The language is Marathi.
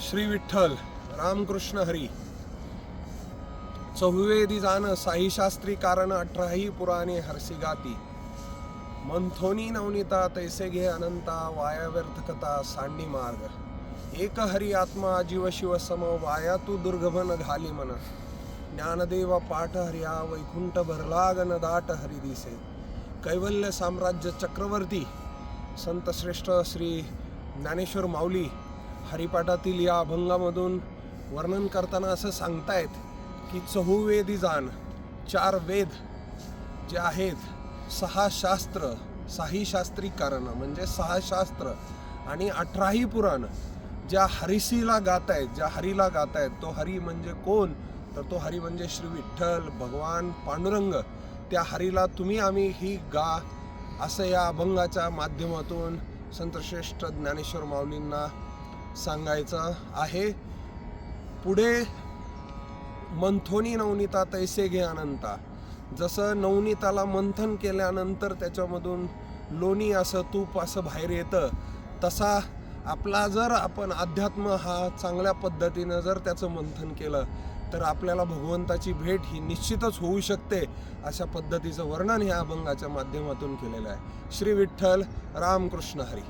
श्री विठ्ठल रामकृष्ण हरी. चहुवेदी जाण साई शास्त्री कारण 18 पुराणे हरसी गाती. मंथोनी नवनीता तैसे घे अनंता वाया व्यर्थ कथा सांडी मार्ग. एक हरी आत्मा जीव शिव सम वाया तू दुर्गभन घाली मन. ज्ञानदेव पाठ हरिया वैकुंठ भरलागन दाट हरी दिसे. कैवल्य साम्राज्य चक्रवर्ती संत श्रेष्ठ श्री ज्ञानेश्वर माऊली हरिपाठातील या अभंगामधून वर्णन करताना असं सांगतायत की चहुवेदी जाण, 4 वेद जे आहेत, 6 शास्त्र, साही शास्त्री कारण म्हणजे 6 शास्त्र आणि 18 पुराण ज्या हरिसीला गात आहेत, ज्या हरीला गात आहेत. तो हरी म्हणजे कोण? तर तो हरी म्हणजे श्री विठ्ठल भगवान पांडुरंग. त्या हरीला तुम्ही आम्ही ही गा असं या अभंगाच्या माध्यमातून संतश्रेष्ठ ज्ञानेश्वर माऊलींना सांगायचं आहे. पुढे मंथोनी नवनीता तैसे घे अनंता. जसं नवनीताला मंथन केल्यानंतर त्याच्यामधून लोणी असं तूप असं बाहेर येतं, तसा आपला जर आपण अध्यात्म हा चांगल्या पद्धतीनं जर त्याचं मंथन केलं तर आपल्याला भगवंताची भेट ही निश्चितच होऊ शकते. अशा पद्धतीचं वर्णन ह्या अभंगाच्या माध्यमातून केलेलं आहे. श्री विठ्ठल रामकृष्ण हरी.